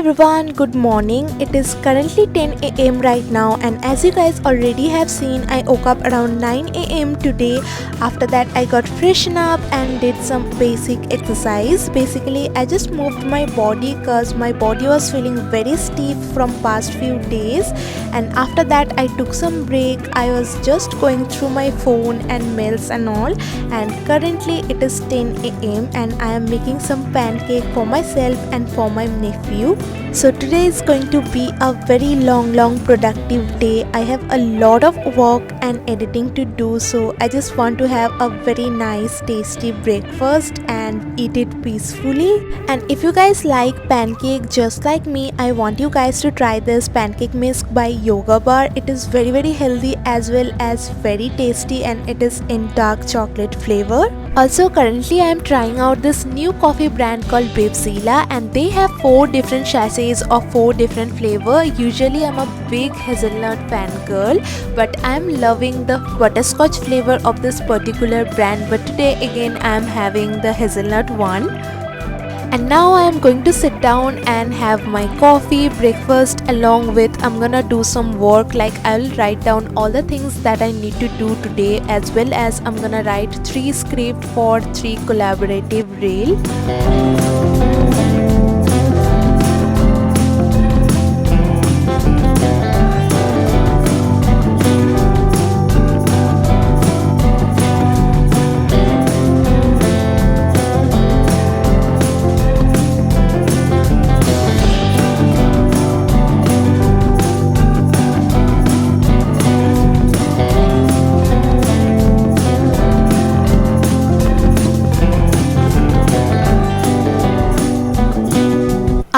everyone, good morning. It is currently 10 a.m. right now, and as you guys already have seen, I woke up around 9 a.m. today. After that, I got freshened up and did some basic exercise. Basically, I just moved my body because my body was feeling very stiff from past few days, and after that I took some break. I was just going through my phone and mails and all, and currently it is 10 a.m. and I am making some pancake for myself and for my nephew. So today is going to be a very long productive day. I have a lot of work and editing to do, so I just want to have a very nice tasty breakfast and eat it peacefully. And if you guys like pancake just like me, I want you guys to try this pancake mix by Yoga Bar. It is very healthy as well as very tasty, and it is in dark chocolate flavor. Also, currently I am trying out this new coffee brand called Zilla, and they have 4 different sachets of 4 different flavor. Usually I'm a big hazelnut fan girl, but I'm loving the butterscotch flavor of this particular brand, but today again I am having the hazelnut one. And now I am going to sit down and have my coffee, breakfast, along with I'm gonna do some work, like I'll write down all the things that I need to do today, as well as I'm gonna write 3 script for 3 collaborative reel.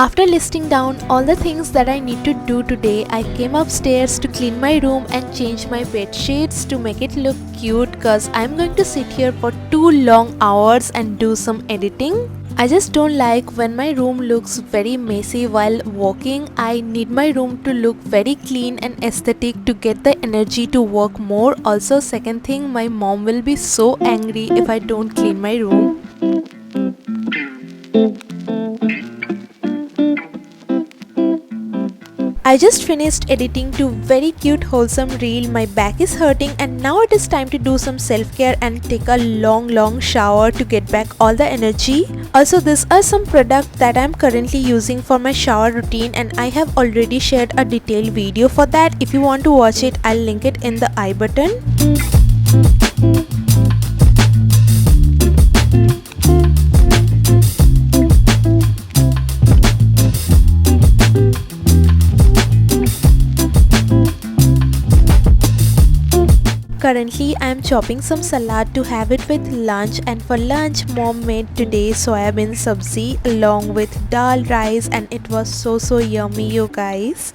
After listing down all the things that I need to do today, I came upstairs to clean my room and change my bed sheets to make it look cute, because I'm going to sit here for 2 long hours and do some editing. I just don't like when my room looks very messy while walking. I need my room to look very clean and aesthetic to get the energy to work more. Also, second thing, my mom will be so angry if I don't clean my room. I just finished editing 2 very cute wholesome reel. My back is hurting, and now it is time to do some self-care and take a long shower to get back all the energy. Also, these are some products that I am currently using for my shower routine, and I have already shared a detailed video for that. If you want to watch it, I'll link it in the I button. Currently I am chopping some salad to have it with lunch, and for lunch mom made today soybean sabzi along with dal rice, and it was so yummy, you guys.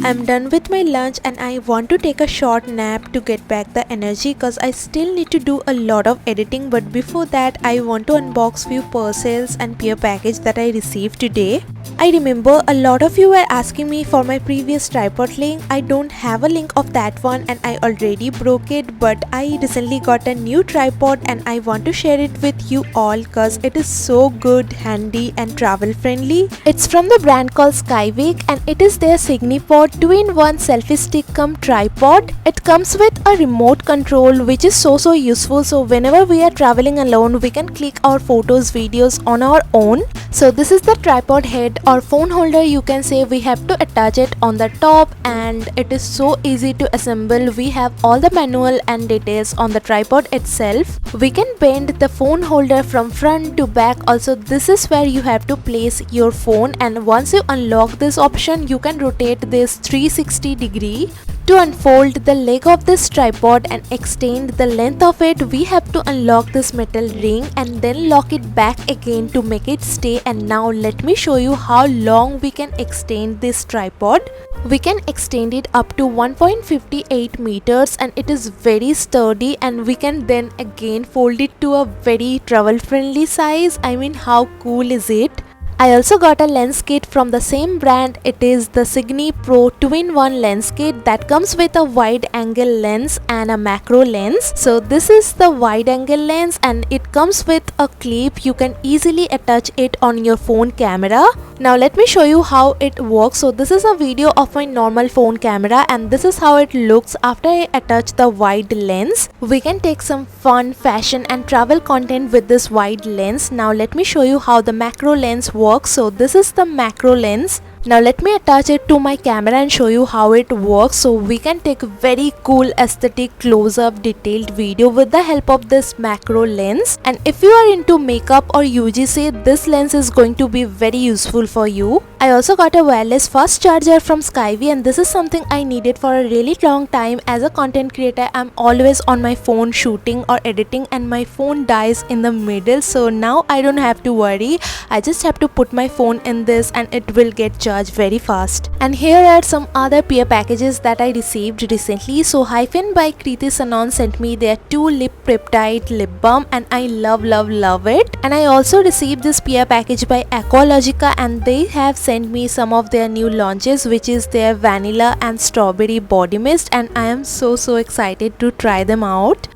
I'm done with my lunch and I want to take a short nap to get back the energy, because I still need to do a lot of editing. But before that, I want to unbox few parcels and peer package that I received today. I remember a lot of you were asking me for my previous tripod link. I don't have a link of that one and I already broke it, but I recently got a new tripod and I want to share it with you all because it is so good, handy and travel friendly. It's from the brand called Skywake, and it is their Signipod 2-in-1 selfie stick cum tripod. It comes with a remote control, which is so useful. So whenever we are traveling alone, we can click our photos, videos on our own. So this is the tripod head or phone holder, you can say. We have to attach it on the top, and it is so easy to assemble. We have all the manual and details on the tripod itself. We can bend the phone holder from front to back. Also, this is where you have to place your phone, and once you unlock this option, you can rotate this 360 degree. To unfold the leg of this tripod and extend the length of it, we have to unlock this metal ring and then lock it back again to make it stay. And now let me show you how long we can extend this tripod. We can extend it up to 1.58 meters, and it is very sturdy, and we can then again fold it to a very travel friendly size. I mean, how cool is it? I also got a lens kit from the same brand. It is the Signy Pro 2-in-1 lens kit that comes with a wide angle lens and a macro lens. So this is the wide angle lens and it comes with a clip. You can easily attach it on your phone camera. Now let me show you how it works. So this is a video of my normal phone camera and this is how it looks after I attach the wide lens. We can take some fun, fashion and travel content with this wide lens. Now let me show you how the macro lens works. So this is the macro lens. Now let me attach it to my camera and show you how it works. So we can take very cool aesthetic close-up detailed video with the help of this macro lens. And if you are into makeup or UGC, this lens is going to be very useful for you. I also got a wireless fast charger from Skyway and this is something I needed for a really long time. As a content creator, I'm always on my phone shooting or editing and my phone dies in the middle. So now I don't have to worry. I just have to put my phone in this and it will get charged very fast. And here are some other peer packages that I received recently. So Hyphen by Kriti Sanon sent me their 2 lip peptide lip balm and I love it. And I also received this peer package by Aqualogica and they have sent me some of their new launches, which is their vanilla and strawberry body mist, and I am so excited to try them out.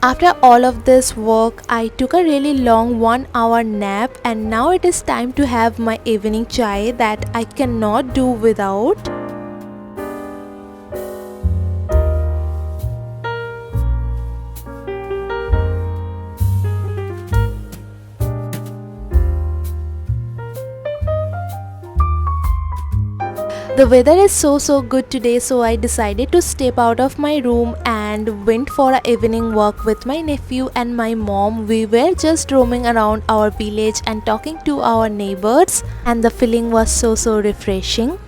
After all of this work, I took a really long 1-hour nap and now it is time to have my evening chai that I cannot do without. The weather is so good today, so I decided to step out of my room and went for an evening walk with my nephew and my mom. We were just roaming around our village and talking to our neighbors and the feeling was so refreshing.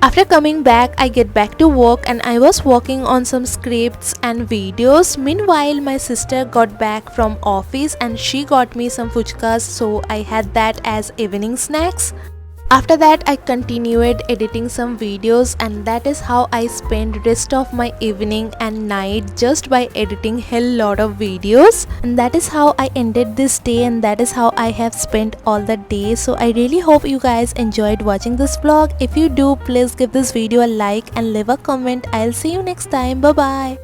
After coming back, I get back to work and I was working on some scripts and videos. Meanwhile, my sister got back from office and she got me some fuchkas, so I had that as evening snacks. After that, I continued editing some videos and that is how I spent rest of my evening and night just by editing hell lot of videos. And that is how I ended this day and that is how I have spent all the day. So I really hope you guys enjoyed watching this vlog. If you do, please give this video a like and leave a comment. I'll see you next time. Bye bye.